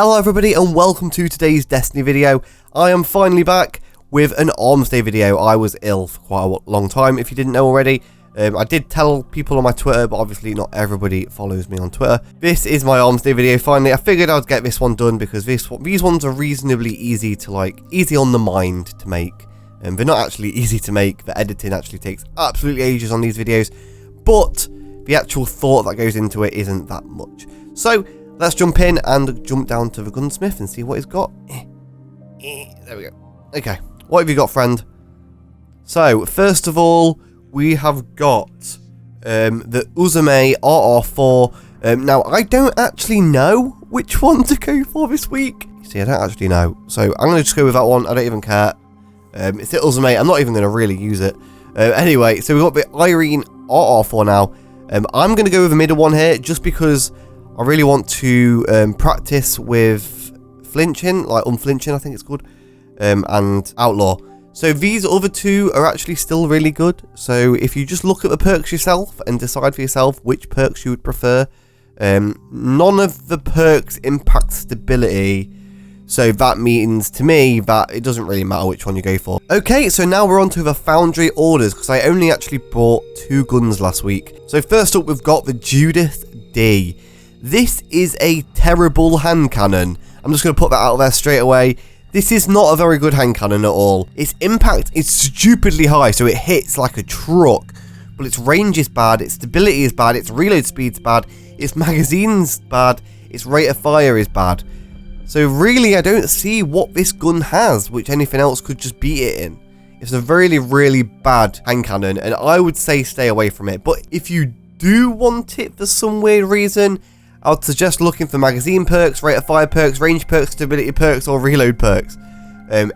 Hello everybody and welcome to today's Destiny video. I am finally back with an Armsday video. I was ill for quite a long time, if you didn't know already. I did tell people on my Twitter, but obviously not everybody follows me on Twitter. This is my Armsday video finally. I figured I'd get this one done because these ones are reasonably easy to easy on the mind to make. They're not actually easy to make. The editing actually takes absolutely ages on these videos, but the actual thought that goes into it isn't that much. So let's jump in and jump down to the gunsmith and see what he's got. There we go. Okay, what have you got, friend? So first of all, we have got the Uzume RR4. Now I don't actually know which one to go for this week. See, I don't actually know, so I'm gonna just go with that one. I don't even care. It's the Uzume. I'm not even gonna really use it. Anyway, so we've got the Irene RR4 now. I'm gonna go with the middle one here just because I really want to practice with flinching, like unflinching I think it's called, and outlaw. So these other two are actually still really good. So if you just look at the perks yourself and decide for yourself which perks you would prefer, none of the perks impact stability. So that means to me that it doesn't really matter which one you go for. Okay, so now we're on to the Foundry orders because I only actually bought 2 guns last week. So first up we've got the Judith D. This is a terrible hand cannon. I'm just going to put that out there straight away. This is not a very good hand cannon at all. Its impact is stupidly high, so it hits like a truck. But its range is bad, its stability is bad, its reload speed is bad, its magazine's bad, its rate of fire is bad. So really, I don't see what this gun has, which anything else could just beat it in. It's a really, really bad hand cannon, and I would say stay away from it. But if you do want it for some weird reason, I would suggest looking for magazine perks, rate of fire perks, range perks, stability perks, or reload perks.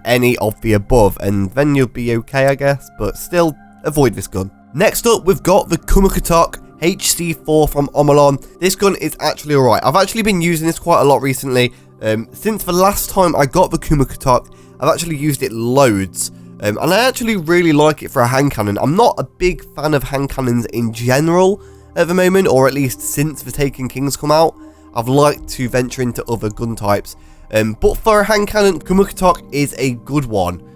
Any of the above, and then you'll be okay, I guess, but still avoid this gun. Next up, we've got the Katoch HC4 from Omolon. This gun is actually alright. I've actually been using this quite a lot recently. Since the last time I got the Katoch, I've actually used it loads. And I actually really like it for a hand cannon. I'm not a big fan of hand cannons in general at the moment, or at least since the Taken Kings come out. I've liked to venture into other gun types. But for a hand cannon, Katoch is a good one.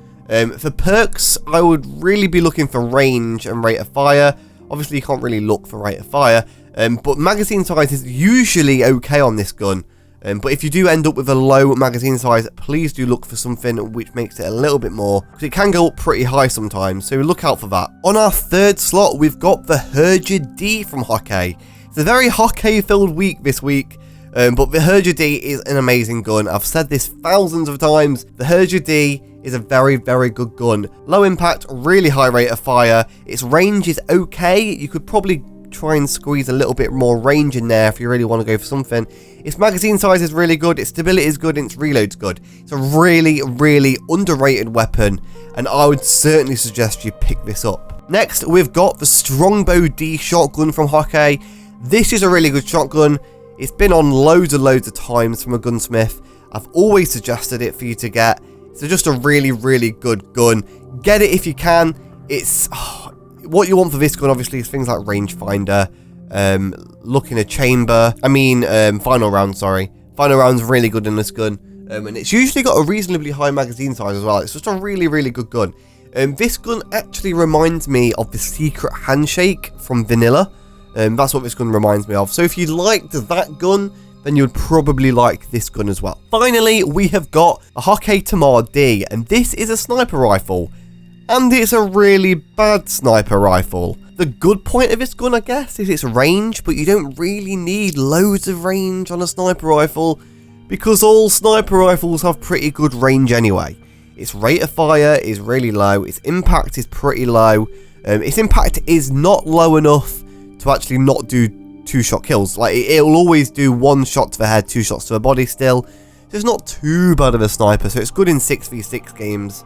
For perks, I would really be looking for range and rate of fire. Obviously, you can't really look for rate of fire. But magazine size is usually okay on this gun. But if you do end up with a low magazine size, please do look for something which makes it a little bit more, because it can go up pretty high sometimes, so look out for that. On our third slot, we've got the HERJD from HawkA. It's a very HawkA filled week this week, but the HERJD is an amazing gun. I've said this thousands of times. The HERJD is a very, very good gun. Low impact, really high rate of fire. Its range is okay. You could probably try and squeeze a little bit more range in there if you really want to go for something. Its magazine size is really good, its stability is good, and its reload's good. It's a really, really underrated weapon, and I would certainly suggest you pick this up. Next, we've got the Strongbow D shotgun from HawkA. This is a really good shotgun. It's been on loads of times from a gunsmith. I've always suggested it for you to get. It's just a really, really good gun. Get it if you can. It's what you want for this gun, obviously, is things like rangefinder, look in a chamber. Final round, sorry. Final round's really good in this gun. And it's usually got a reasonably high magazine size as well. It's just a really, really good gun. This gun actually reminds me of the Secret Handshake from Vanilla. That's what this gun reminds me of. So if you liked that gun, then you'd probably like this gun as well. Finally, we have got a HawkAToMardi, and this is a sniper rifle. And it's a really bad sniper rifle. The good point of this gun, I guess, is its range, but you don't really need loads of range on a sniper rifle, because all sniper rifles have pretty good range anyway. Its rate of fire is really low, its impact is pretty low, its impact is not low enough to actually not do 2-shot kills. Like, it'll always do 1 shot to the head, 2 shots to the body still. So it's not too bad of a sniper, so it's good in 6v6 games.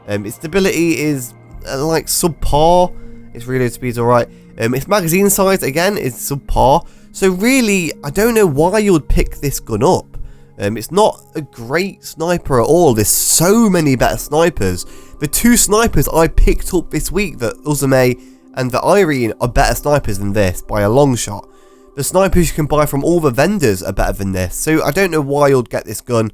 Its stability is like subpar. Its reload speed's alright. Its magazine size, again, is subpar. So really, I don't know why you would pick this gun up. It's not a great sniper at all. There's so many better snipers. The 2 snipers I picked up this week, the Uzume and the Irene, are better snipers than this by a long shot. The snipers you can buy from all the vendors are better than this, so I don't know why you'd get this gun.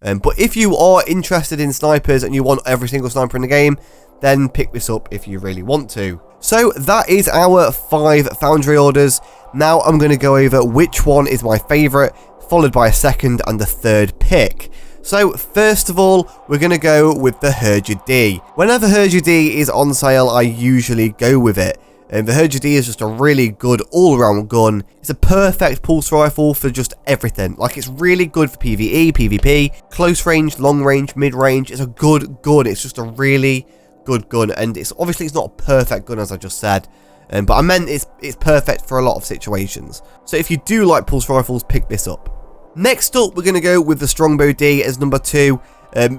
But if you are interested in snipers and you want every single sniper in the game, then pick this up if you really want to. So that is our 5 Foundry orders. Now I'm going to go over which one is my favourite, followed by a second and a third pick. So first of all, we're going to go with the HERJD. Whenever HERJD is on sale, I usually go with it. The HERJD is just a really good all-around gun. It's a perfect pulse rifle for just everything. Like, it's really good for PvE, PvP, close range, long range, mid range. It's a good gun. It's just a really good gun, and it's obviously it's not a perfect gun as I just said, but I meant it's perfect for a lot of situations. So if you do like pulse rifles, pick this up. Next up, we're going to go with the Strongbow D as number 2.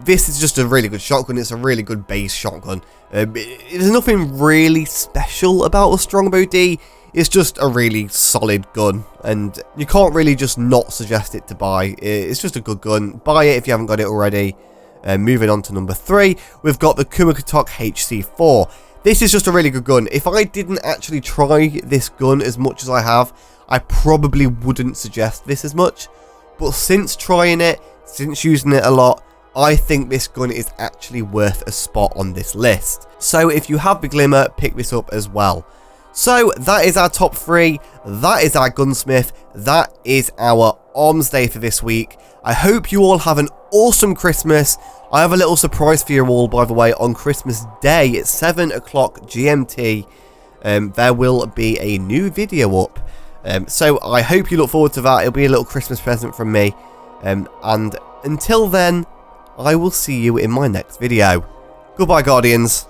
This is just a really good shotgun. It's a really good base shotgun. There's nothing really special about the Strongbow D. It's just a really solid gun, and you can't really just not suggest it to buy. It's just a good gun. Buy it if you haven't got it already. Moving on to number 3, we've got the Katoch HC4. This is just a really good gun. If I didn't actually try this gun as much as I have, I probably wouldn't suggest this as much. But since trying it, since using it a lot, I think this gun is actually worth a spot on this list. So if you have the Glimmer, pick this up as well. So that is our top 3, that is our gunsmith, that is our Armsday for this week. I hope you all have an awesome Christmas. I have a little surprise for you all, by the way, on Christmas Day at 7 o'clock GMT. There will be a new video up. So I hope you look forward to that. It'll be a little Christmas present from me. And until then, I will see you in my next video. Goodbye, Guardians.